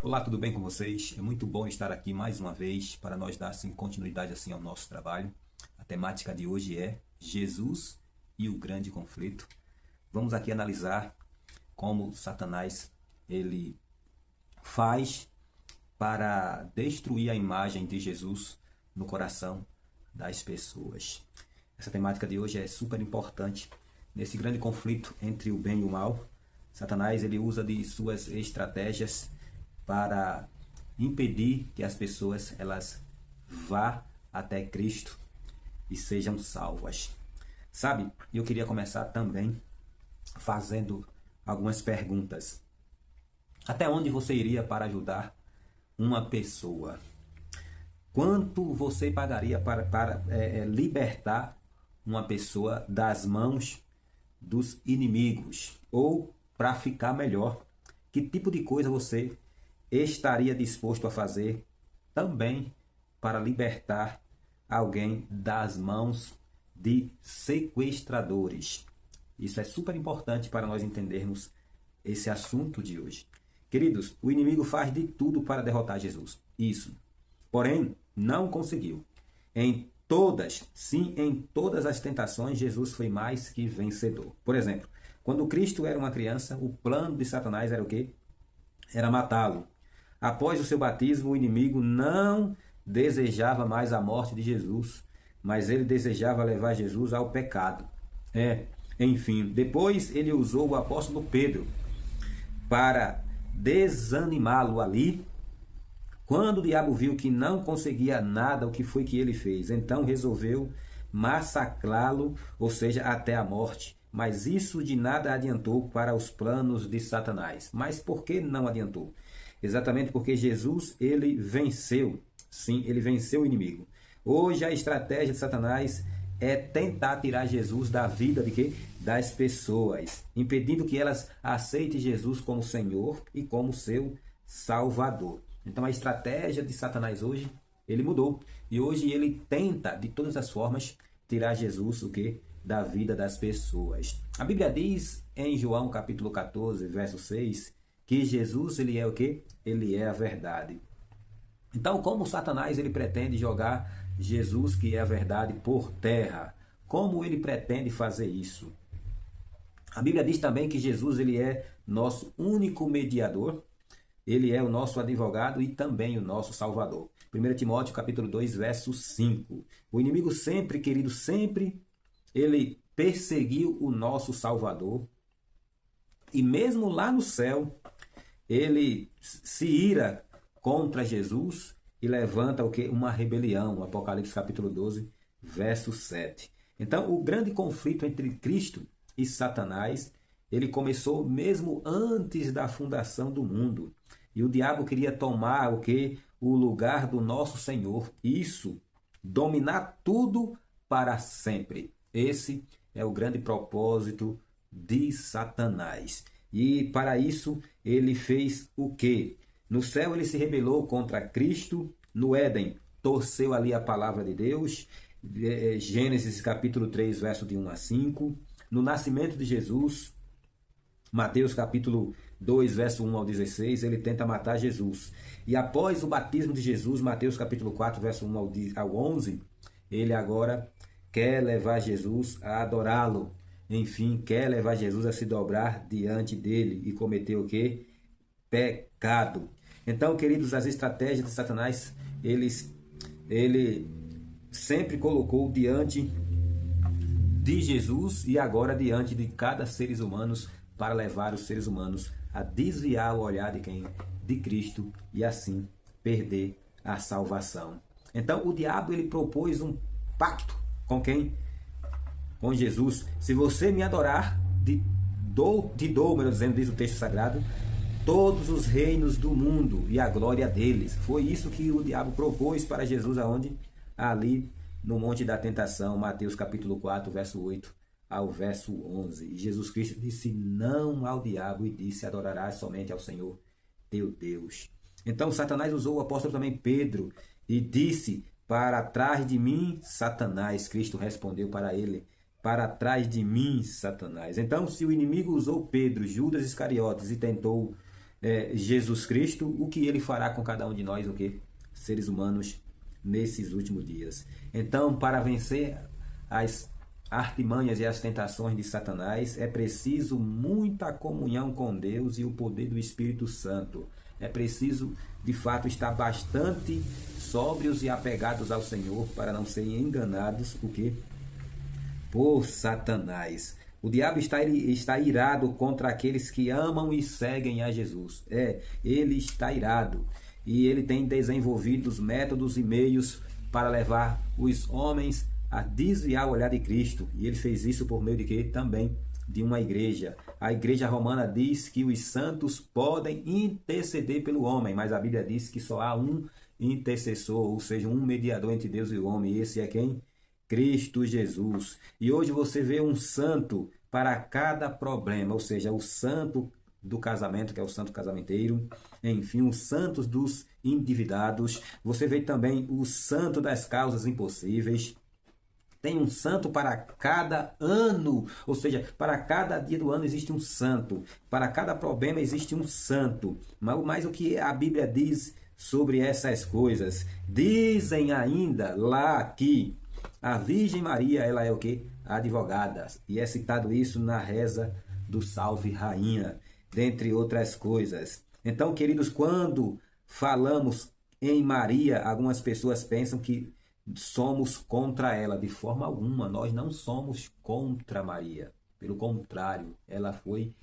Olá, tudo bem com vocês? É muito bom estar aqui mais uma vez para nós dar continuidade ao nosso trabalho. A temática de hoje é Jesus e o grande conflito. Vamos aqui analisar como Satanás ele faz para destruir a imagem de Jesus no coração das pessoas. Essa temática de hoje é super importante. Nesse grande conflito entre o bem e o mal, Satanás ele usa de suas estratégias para impedir que as pessoas elas vá até Cristo e sejam salvas. Sabe, eu queria começar também fazendo algumas perguntas. Até onde você iria para ajudar uma pessoa? Quanto você pagaria para libertar uma pessoa das mãos dos inimigos? Ou, para ficar melhor, que tipo de coisa você estaria disposto a fazer também para libertar alguém das mãos de sequestradores? Isso é super importante para nós entendermos esse assunto de hoje. Queridos, o inimigo faz de tudo para derrotar Jesus. Isso. Porém, não conseguiu. Em todas as tentações, Jesus foi mais que vencedor. Por exemplo, quando Cristo era uma criança, o plano de Satanás era o quê? Era matá-lo. Após o seu batismo, o inimigo não desejava mais a morte de Jesus, mas ele desejava levar Jesus ao pecado. Enfim, depois ele usou o apóstolo Pedro para desanimá-lo ali. Quando o diabo viu que não conseguia nada, o que foi que ele fez? Então resolveu massacrá-lo, ou seja, até a morte. Mas isso de nada adiantou para os planos de Satanás. Mas por que não adiantou? Exatamente porque Jesus, ele venceu. Sim, ele venceu o inimigo. Hoje a estratégia de Satanás é tentar tirar Jesus da vida de quê? Das pessoas, impedindo que elas aceitem Jesus como Senhor e como seu Salvador. Então a estratégia de Satanás hoje, ele mudou. E hoje ele tenta, de todas as formas, tirar Jesus o quê? Da vida das pessoas. A Bíblia diz em João capítulo 14, verso 6, que Jesus ele é o quê? Ele é a verdade. Então, como Satanás ele pretende jogar Jesus, que é a verdade, por terra? Como ele pretende fazer isso? A Bíblia diz também que Jesus ele é nosso único mediador, ele é o nosso advogado e também o nosso salvador. 1 Timóteo capítulo 2, verso 5. O inimigo sempre, querido, sempre ele perseguiu o nosso Salvador. E mesmo lá no céu, ele se ira contra Jesus e levanta o que? Uma rebelião. Apocalipse capítulo 12, verso 7. Então, o grande conflito entre Cristo e Satanás, ele começou mesmo antes da fundação do mundo. E o diabo queria tomar o que? O lugar do nosso Senhor. Isso, dominar tudo para sempre. Esse é o grande propósito de Satanás. E para isso ele fez o quê? No céu ele se rebelou contra Cristo, no Éden torceu ali a palavra de Deus, Gênesis capítulo 3, verso de 1 a 5. No nascimento de Jesus, Mateus capítulo 2, verso 1 ao 16, ele tenta matar Jesus. E após o batismo de Jesus, Mateus capítulo 4, verso 1 ao 11, ele agora quer levar Jesus a adorá-lo. Enfim, quer levar Jesus a se dobrar diante dele e cometer o quê? Pecado. Então, queridos, as estratégias de Satanás, ele sempre colocou diante de Jesus e agora diante de cada seres humanos para levar os seres humanos a desviar o olhar de quem? De Cristo e assim perder a salvação. Então, o diabo ele propôs um pacto com quem? Com Jesus. Se você me adorar, te dou, melhor dizendo, diz o texto sagrado, todos os reinos do mundo e a glória deles. Foi isso que o diabo propôs para Jesus aonde? Ali no Monte da Tentação, Mateus capítulo 4, verso 8 ao verso 11. E Jesus Cristo disse não ao diabo e disse: adorarás somente ao Senhor teu Deus. Então Satanás usou o apóstolo também Pedro e disse: para trás de mim, Satanás. Cristo respondeu para ele: para trás de mim, Satanás. Então, se o inimigo usou Pedro, Judas Iscariotes e tentou Jesus Cristo, o que ele fará com cada um de nós, o que? Seres humanos, nesses últimos dias. Então, para vencer as artimanhas e as tentações de Satanás, é preciso muita comunhão com Deus e o poder do Espírito Santo. É preciso, de fato, estar bastante sóbrios e apegados ao Senhor para não serem enganados, o quê? Por Satanás. O diabo está irado contra aqueles que amam e seguem a Jesus. Ele está irado. E ele tem desenvolvido os métodos e meios para levar os homens a desviar o olhar de Cristo. E ele fez isso por meio de quê? Também de uma igreja. A igreja romana diz que os santos podem interceder pelo homem, mas a Bíblia diz que só há um intercessor, ou seja, um mediador entre Deus e o homem. E esse é quem? Cristo Jesus. E hoje você vê um santo para cada problema, ou seja, o santo do casamento, que é o santo casamenteiro, enfim, os santos dos endividados. Você vê também o santo das causas impossíveis. Tem um santo para cada ano, ou seja, para cada dia do ano existe um santo. Para cada problema existe um santo. Mas o que a Bíblia diz sobre essas coisas? Dizem ainda lá que a Virgem Maria, ela é o quê? Advogada. E é citado isso na reza do Salve Rainha, dentre outras coisas. Então, queridos, quando falamos em Maria, algumas pessoas pensam que somos contra ela. De forma alguma, nós não somos contra Maria. Pelo contrário, ela foi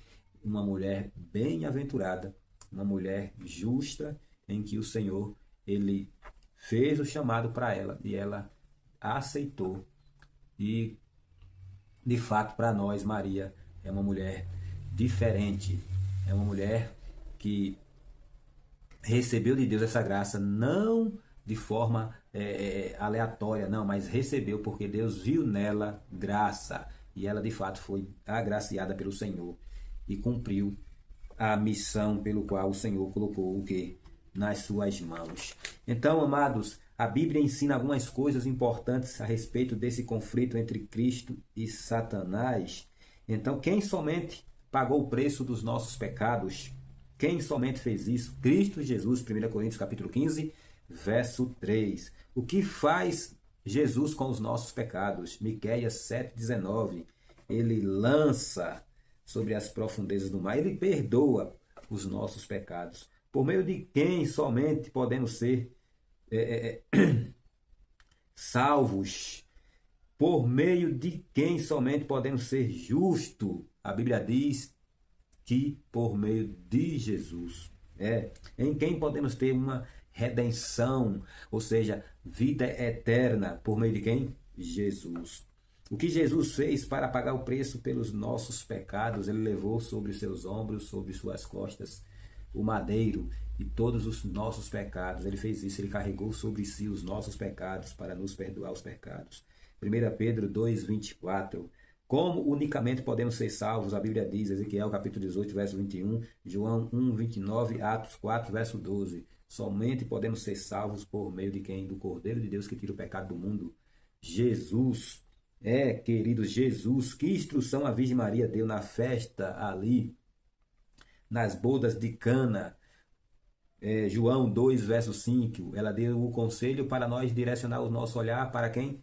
uma mulher bem-aventurada, uma mulher justa, em que o Senhor, ele fez o chamado para ela e ela aceitou. E, de fato, para nós, Maria é uma mulher diferente. É uma mulher que recebeu de Deus essa graça, não de forma aleatória, não, mas recebeu porque Deus viu nela graça. E ela, de fato, foi agraciada pelo Senhor e cumpriu a missão pelo qual o Senhor colocou o quê? Nas suas mãos. Então, amados, a Bíblia ensina algumas coisas importantes a respeito desse conflito entre Cristo e Satanás. Então, quem somente pagou o preço dos nossos pecados? Quem somente fez isso? Cristo Jesus, 1 Coríntios capítulo 15, verso 3. O que faz Jesus com os nossos pecados? Miqueias 7,19. Ele lança sobre as profundezas do mar. Ele perdoa os nossos pecados. Por meio de quem somente podemos ser salvos? Por meio de quem somente podemos ser justos? A Bíblia diz que por meio de Jesus. Em quem podemos ter uma redenção, ou seja, vida eterna, por meio de quem? Jesus. O que Jesus fez para pagar o preço pelos nossos pecados? Ele levou sobre seus ombros, sobre suas costas, o madeiro e todos os nossos pecados. Ele fez isso, ele carregou sobre si os nossos pecados para nos perdoar os pecados. 1 Pedro 2,24. Como unicamente podemos ser salvos? A Bíblia diz, Ezequiel capítulo 18, verso 21, João 1, 29, Atos 4, verso 12. Somente podemos ser salvos por meio de quem? Do Cordeiro de Deus que tira o pecado do mundo. Jesus. Queridos, Jesus. Que instrução a Virgem Maria deu na festa ali, nas bodas de Cana. João 2, verso 5. Ela deu o conselho para nós direcionar o nosso olhar para quem?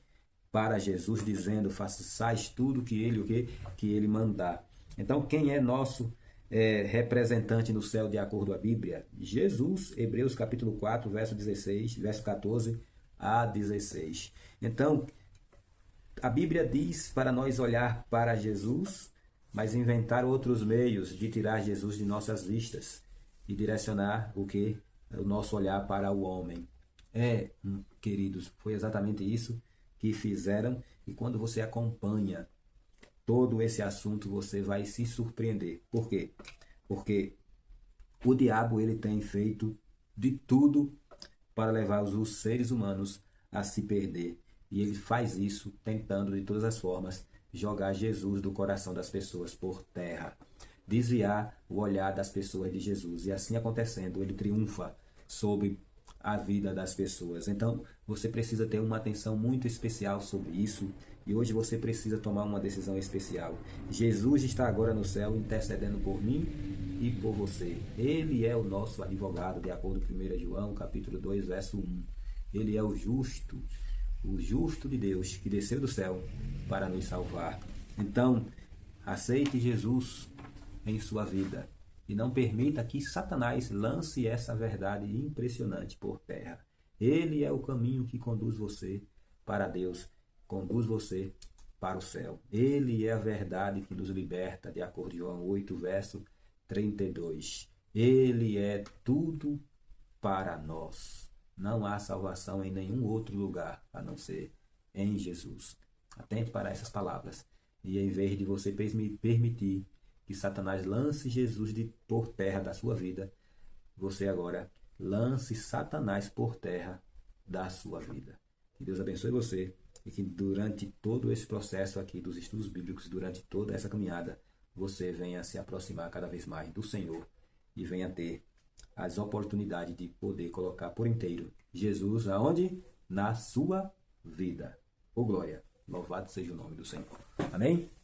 Para Jesus, dizendo, façais tudo que ele mandar. Então, quem é nosso representante no céu de acordo com a Bíblia? Jesus, Hebreus capítulo 4, verso 16, verso 14 a 16. Então, a Bíblia diz para nós olhar para Jesus, mas inventar outros meios de tirar Jesus de nossas vistas e direcionar o nosso olhar para o homem. Queridos, foi exatamente isso que fizeram, e quando você acompanha todo esse assunto, você vai se surpreender. Por quê? Porque o diabo, ele tem feito de tudo para levar os seres humanos a se perder. E ele faz isso tentando, de todas as formas, jogar Jesus do coração das pessoas por terra. Desviar o olhar das pessoas de Jesus. E assim acontecendo, ele triunfa sobre a vida das pessoas. Então, você precisa ter uma atenção muito especial sobre isso E hoje você precisa tomar uma decisão especial. Jesus está agora no céu intercedendo por mim e por você. Ele é o nosso advogado, de acordo com 1 João, capítulo 2, verso 1. Ele é o justo de Deus, que desceu do céu para nos salvar. Então, aceite Jesus em sua vida e não permita que Satanás lance essa verdade impressionante por terra. Ele é o caminho que conduz você para Deus, conduz você para o céu. Ele é a verdade que nos liberta, de acordo com João 8, verso 32. Ele é tudo para nós. Não há salvação em nenhum outro lugar a não ser em Jesus. Atente para essas palavras. E em vez de você permitir que Satanás lance Jesus por terra da sua vida, você agora lance Satanás por terra da sua vida. Que Deus abençoe você e que durante todo esse processo aqui dos estudos bíblicos, durante toda essa caminhada, você venha se aproximar cada vez mais do Senhor e venha ter as oportunidades de poder colocar por inteiro Jesus aonde? Na sua vida. Ô glória! Louvado seja o nome do Senhor. Amém?